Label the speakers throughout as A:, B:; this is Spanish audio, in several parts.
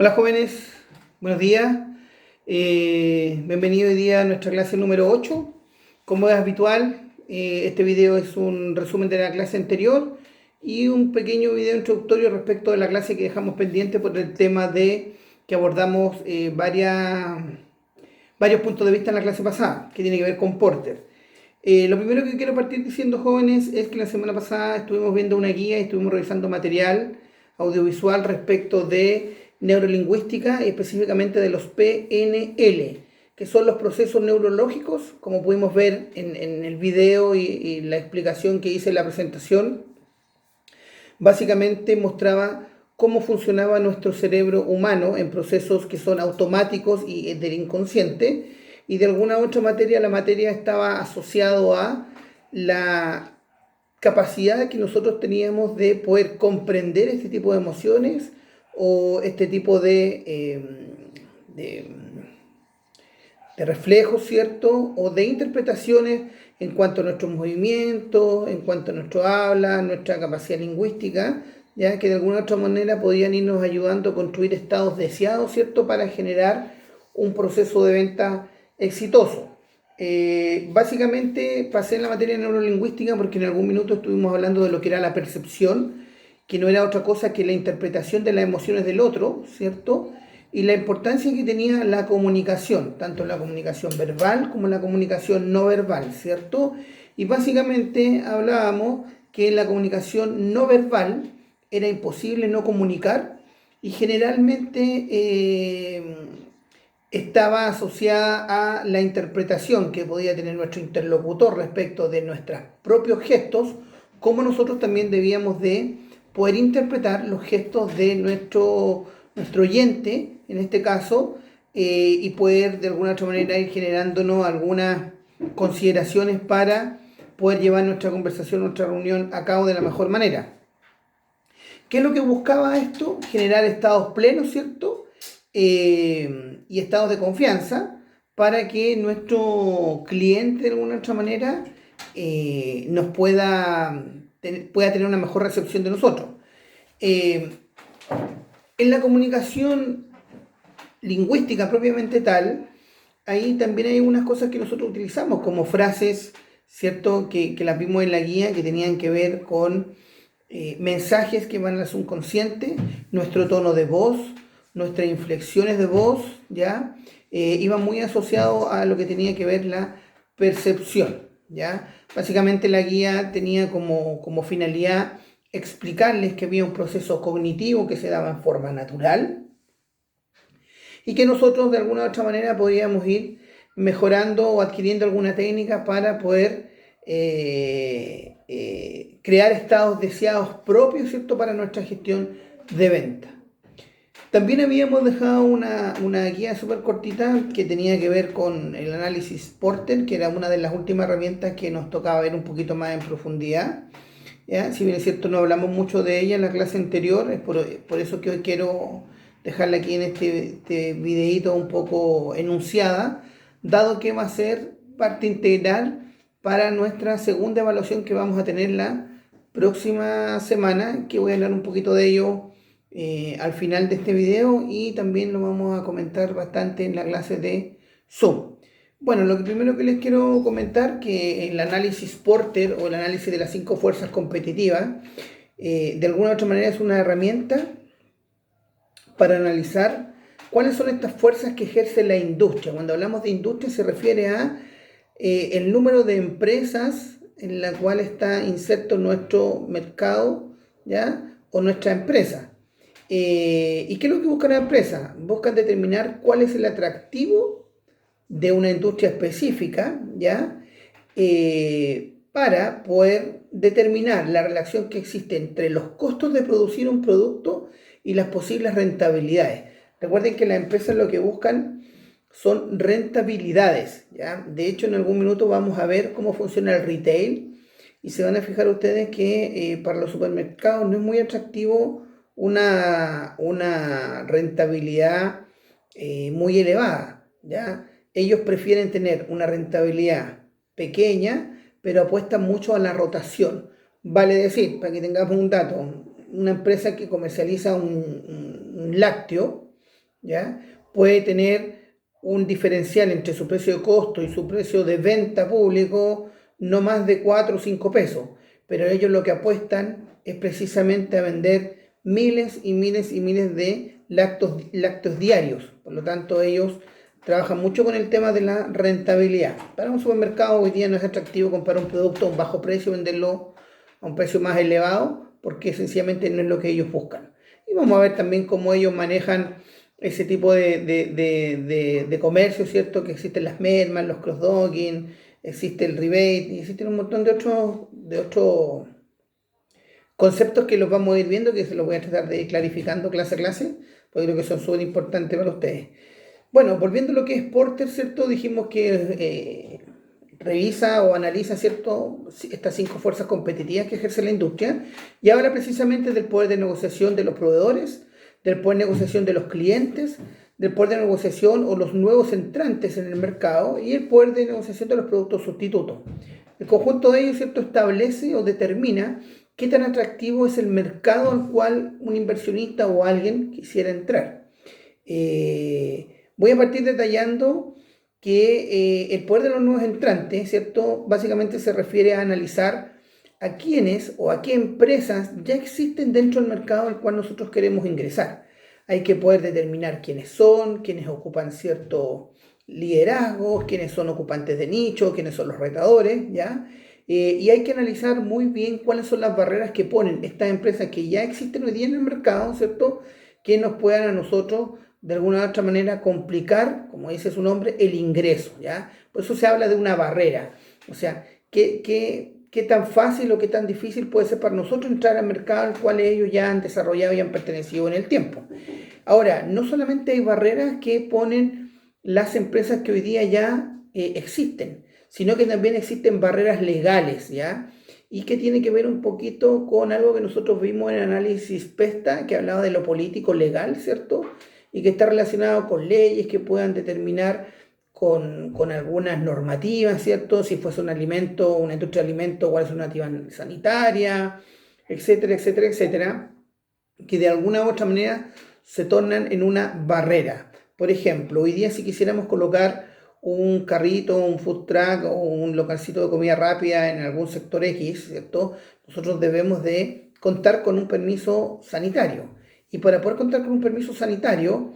A: Hola jóvenes, buenos días. Bienvenido hoy día a nuestra clase número 8. Como es habitual, este video es un resumen de la clase anterior y un pequeño video introductorio respecto de la clase que dejamos pendiente por el tema de que abordamos varios puntos de vista en la clase pasada, que tiene que ver con Porter. Lo primero que quiero partir diciendo, jóvenes, es que la semana pasada estuvimos viendo una guía y estuvimos revisando material audiovisual respecto de neurolingüística y específicamente de los PNL, que son los procesos neurológicos, como pudimos ver en el video y la explicación que hice en la presentación. Básicamente mostraba cómo funcionaba nuestro cerebro humano en procesos que son automáticos y del inconsciente, y de alguna otra materia, la materia estaba asociado a la capacidad que nosotros teníamos de poder comprender este tipo de emociones o este tipo de, de reflejos, ¿cierto? O de interpretaciones en cuanto a nuestros movimientos, en cuanto a nuestro habla, nuestra capacidad lingüística, ya que de alguna otra manera podían irnos ayudando a construir estados deseados, ¿cierto? Para generar un proceso de venta exitoso. Básicamente pasé en la materia de neurolingüística porque en algún minuto estuvimos hablando de lo que era la percepción, que no era otra cosa que la interpretación de las emociones del otro, ¿cierto? Y la importancia que tenía la comunicación, tanto la comunicación verbal como la comunicación no verbal, ¿cierto? Y básicamente hablábamos que en la comunicación no verbal era imposible no comunicar y generalmente estaba asociada a la interpretación que podía tener nuestro interlocutor respecto de nuestros propios gestos, como nosotros también debíamos de poder interpretar los gestos de nuestro oyente, en este caso, y poder de alguna otra manera ir generándonos algunas consideraciones para poder llevar nuestra conversación, nuestra reunión a cabo de la mejor manera. ¿Qué es lo que buscaba esto? Generar estados plenos, ¿cierto? Y estados de confianza para que nuestro cliente de alguna otra manera nos pueda tener una mejor recepción de nosotros. En la comunicación lingüística propiamente tal, ahí también hay unas cosas que nosotros utilizamos como frases, ¿cierto? Que las vimos en la guía, que tenían que ver con mensajes que van al subconsciente, nuestro tono de voz, nuestras inflexiones de voz, ¿ya? Iban muy asociados a lo que tenía que ver la percepción, ¿ya? Básicamente la guía tenía como finalidad explicarles que había un proceso cognitivo que se daba en forma natural y que nosotros de alguna u otra manera podíamos ir mejorando o adquiriendo alguna técnica para poder crear estados deseados propios, ¿cierto?, para nuestra gestión de venta. También habíamos dejado una guía súper cortita que tenía que ver con el análisis Porter, que era una de las últimas herramientas que nos tocaba ver un poquito más en profundidad, ¿ya? Si bien es cierto, no hablamos mucho de ella en la clase anterior, es por eso que hoy quiero dejarla aquí en este videíto un poco enunciada, dado que va a ser parte integral para nuestra segunda evaluación que vamos a tener la próxima semana, que voy a hablar un poquito de ello al final de este video y también lo vamos a comentar bastante en la clase de Zoom. Bueno, lo primero que les quiero comentar que el análisis Porter o el análisis de las 5 fuerzas competitivas de alguna u otra manera es una herramienta para analizar cuáles son estas fuerzas que ejerce la industria. Cuando hablamos de industria se refiere a el número de empresas en la cual está inserto nuestro mercado, ¿ya? O nuestra empresa. ¿Y qué es lo que busca la empresa? Buscan determinar cuál es el atractivo de una industria específica, ¿ya? Para poder determinar la relación que existe entre los costos de producir un producto y las posibles rentabilidades. Recuerden que las empresas lo que buscan son rentabilidades, ¿ya? De hecho, en algún minuto vamos a ver cómo funciona el retail y se van a fijar ustedes que para los supermercados no es muy atractivo una rentabilidad muy elevada, ¿ya? Ellos prefieren tener una rentabilidad pequeña, pero apuestan mucho a la rotación. Vale decir, para que tengamos un dato, una empresa que comercializa un lácteo, ¿ya? Puede tener un diferencial entre su precio de costo y su precio de venta público no más de 4 o 5 pesos, pero ellos lo que apuestan es precisamente a vender miles y miles y miles de lácteos diarios. Por lo tanto, ellos trabajan mucho con el tema de la rentabilidad. Para un supermercado hoy día no es atractivo comprar un producto a un bajo precio, venderlo a un precio más elevado, porque sencillamente no es lo que ellos buscan. Y vamos a ver también cómo ellos manejan ese tipo de comercio, ¿cierto? Que existen las mermas, los cross-docking, existe el rebate y existen un montón de otros conceptos que los vamos a ir viendo, que se los voy a tratar de ir clarificando clase a clase, porque creo que son súper importantes para ustedes. Bueno, volviendo a lo que es Porter, ¿cierto? Dijimos que revisa o analiza, ¿cierto?, estas 5 fuerzas competitivas que ejerce la industria y habla precisamente del poder de negociación de los proveedores, del poder de negociación de los clientes, del poder de negociación o los nuevos entrantes en el mercado y el poder de negociación de los productos sustitutos. El conjunto de ellos, ¿cierto?, establece o determina qué tan atractivo es el mercado al cual un inversionista o alguien quisiera entrar. Voy a partir detallando que el poder de los nuevos entrantes, ¿cierto?, básicamente se refiere a analizar a quiénes o a qué empresas ya existen dentro del mercado al cual nosotros queremos ingresar. Hay que poder determinar quiénes son, quiénes ocupan cierto liderazgo, quiénes son ocupantes de nicho, quiénes son los retadores, ¿ya? Y hay que analizar muy bien cuáles son las barreras que ponen estas empresas que ya existen hoy día en el mercado, ¿cierto?, que nos puedan a nosotros de alguna u otra manera complicar, como dice su nombre, el ingreso, ¿ya? Por eso se habla de una barrera. O sea, ¿qué tan fácil o qué tan difícil puede ser para nosotros entrar al mercado al cual ellos ya han desarrollado y han pertenecido en el tiempo? Ahora, no solamente hay barreras que ponen las empresas que hoy día ya existen, sino que también existen barreras legales, ¿ya? Y que tiene que ver un poquito con algo que nosotros vimos en el análisis PESTA, que hablaba de lo político legal, ¿cierto? Y que está relacionado con leyes que puedan determinar con algunas normativas, ¿cierto? Si fuese un alimento, una industria de alimentos, cuál es una normativa sanitaria, etcétera, etcétera, etcétera, que de alguna u otra manera se tornan en una barrera. Por ejemplo, hoy día si quisiéramos colocar un carrito, un food truck o un localcito de comida rápida en algún sector X, ¿cierto?, nosotros debemos de contar con un permiso sanitario. Y para poder contar con un permiso sanitario,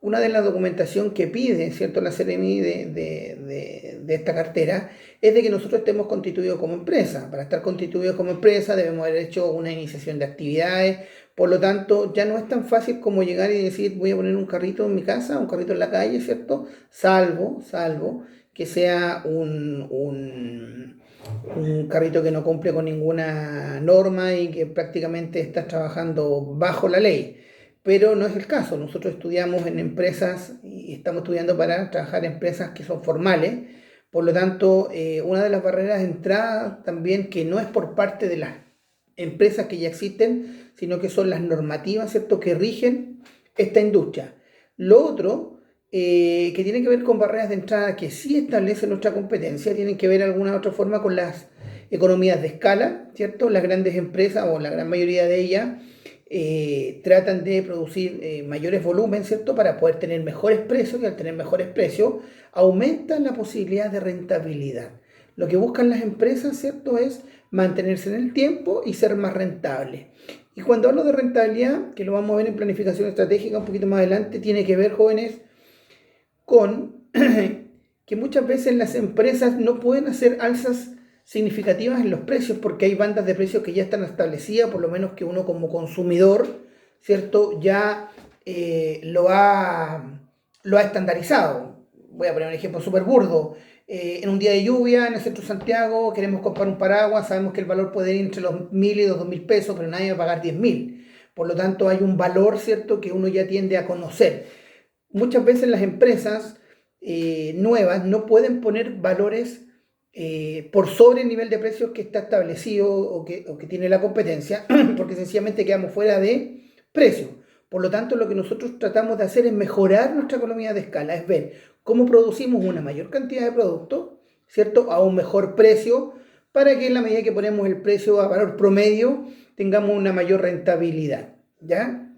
A: una de las documentación que pide, ¿cierto?, la CEREMI de esta cartera es de que nosotros estemos constituidos como empresa. Para estar constituidos como empresa debemos haber hecho una iniciación de actividades. Por lo tanto, ya no es tan fácil como llegar y decir voy a poner un carrito en mi casa, un carrito en la calle, ¿cierto? Salvo que sea un carrito que no cumple con ninguna norma y que prácticamente está trabajando bajo la ley. Pero no es el caso. Nosotros estudiamos en empresas y estamos estudiando para trabajar en empresas que son formales. Por lo tanto, una de las barreras de entrada también que no es por parte de las empresas que ya existen, sino que son las normativas, ¿cierto?, que rigen esta industria. Lo otro, que tiene que ver con barreras de entrada que sí establece nuestra competencia, tienen que ver de alguna otra forma con las economías de escala, ¿cierto? Las grandes empresas, o la gran mayoría de ellas, tratan de producir mayores volúmenes, ¿cierto?, para poder tener mejores precios, y al tener mejores precios aumentan la posibilidad de rentabilidad. Lo que buscan las empresas, ¿cierto?, es mantenerse en el tiempo y ser más rentables. Y cuando hablo de rentabilidad, que lo vamos a ver en planificación estratégica un poquito más adelante, tiene que ver, jóvenes, con que muchas veces las empresas no pueden hacer alzas significativas en los precios porque hay bandas de precios que ya están establecidas, por lo menos que uno como consumidor, ¿cierto?, ya lo ha estandarizado. Voy a poner un ejemplo súper burdo. En un día de lluvia en el centro de Santiago queremos comprar un paraguas, sabemos que el valor puede ir entre los 1.000 y los 2.000 pesos, pero nadie va a pagar 10.000. Por lo tanto, hay un valor, ¿cierto?, que uno ya tiende a conocer. Muchas veces las empresas nuevas no pueden poner valores por sobre el nivel de precios que está establecido o que tiene la competencia, porque sencillamente quedamos fuera de precio. Por lo tanto, lo que nosotros tratamos de hacer es mejorar nuestra economía de escala, es ver cómo producimos una mayor cantidad de productos, ¿cierto?, a un mejor precio, para que en la medida que ponemos el precio a valor promedio, tengamos una mayor rentabilidad, ¿ya?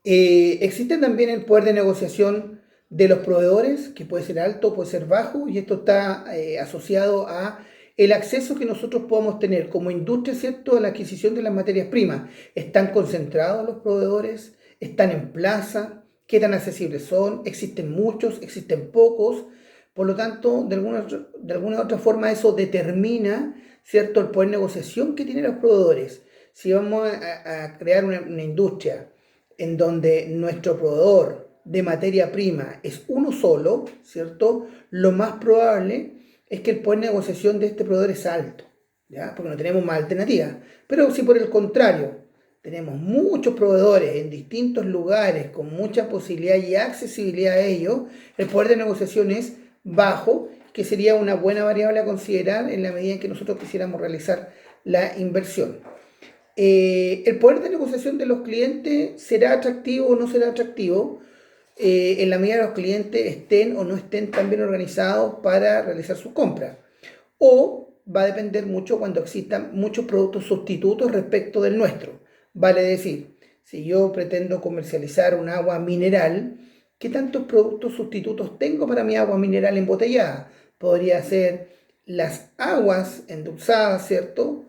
A: Existe también el poder de negociación de los proveedores, que puede ser alto, puede ser bajo, y esto está asociado a el acceso que nosotros podamos tener como industria, ¿cierto?, a la adquisición de las materias primas. ¿Están concentrados los proveedores? ¿Están en plaza? ¿Qué tan accesibles son? ¿Existen muchos? ¿Existen pocos? Por lo tanto, de alguna otra forma eso determina, ¿cierto?, el poder de negociación que tienen los proveedores. Si vamos a crear una industria en donde nuestro proveedor de materia prima es uno solo, ¿cierto? Lo más probable es que el poder de negociación de este proveedor es alto, ¿ya? Porque no tenemos más alternativas. Pero si por el contrario tenemos muchos proveedores en distintos lugares con mucha posibilidad y accesibilidad a ellos, el poder de negociación es bajo, que sería una buena variable a considerar en la medida en que nosotros quisiéramos realizar la inversión. El poder de negociación de los clientes será atractivo o no será atractivo en la medida que los clientes estén o no estén tan bien organizados para realizar sus compras. O va a depender mucho cuando existan muchos productos sustitutos respecto del nuestro. Vale decir, si yo pretendo comercializar un agua mineral, ¿qué tantos productos sustitutos tengo para mi agua mineral embotellada? Podría ser las aguas endulzadas, ¿cierto?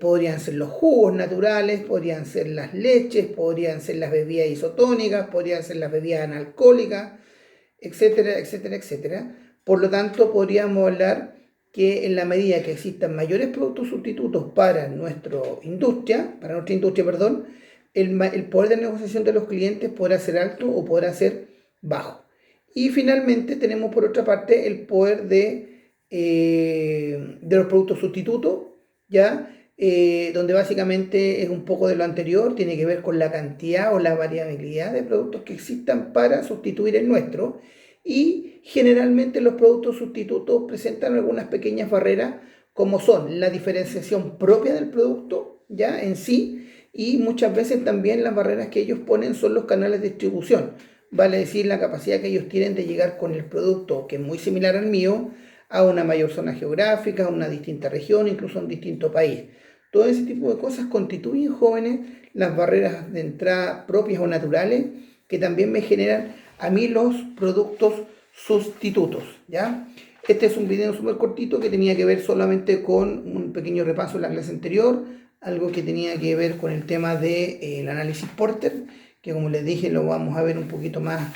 A: Podrían ser los jugos naturales, podrían ser las leches, podrían ser las bebidas isotónicas, podrían ser las bebidas analcohólicas, etcétera, etcétera, etcétera. Por lo tanto, podríamos hablar que en la medida que existan mayores productos sustitutos para nuestra industria, perdón, el poder de negociación de los clientes podrá ser alto o podrá ser bajo. Y finalmente tenemos por otra parte el poder de los productos sustitutos, ¿ya? Donde básicamente es un poco de lo anterior, tiene que ver con la cantidad o la variabilidad de productos que existan para sustituir el nuestro, y generalmente los productos sustitutos presentan algunas pequeñas barreras como son la diferenciación propia del producto ya en sí, y muchas veces también las barreras que ellos ponen son los canales de distribución, vale decir la capacidad que ellos tienen de llegar con el producto que es muy similar al mío a una mayor zona geográfica, a una distinta región, incluso a un distinto país. Todo ese tipo de cosas constituyen, jóvenes, las barreras de entrada propias o naturales que también me generan a mí los productos sustitutos, ¿ya? Este es un video súper cortito que tenía que ver solamente con un pequeño repaso de la clase anterior, algo que tenía que ver con el tema del análisis Porter, que como les dije lo vamos a ver un poquito más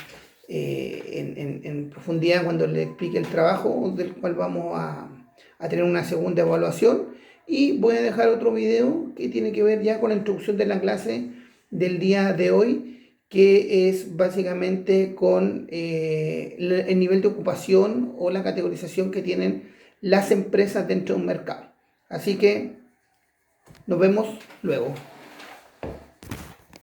A: en profundidad cuando les explique el trabajo, del cual vamos a tener una segunda evaluación. Y voy a dejar otro video que tiene que ver ya con la introducción de la clase del día de hoy, que es básicamente con el nivel de ocupación o la categorización que tienen las empresas dentro de un mercado. Así que nos vemos luego.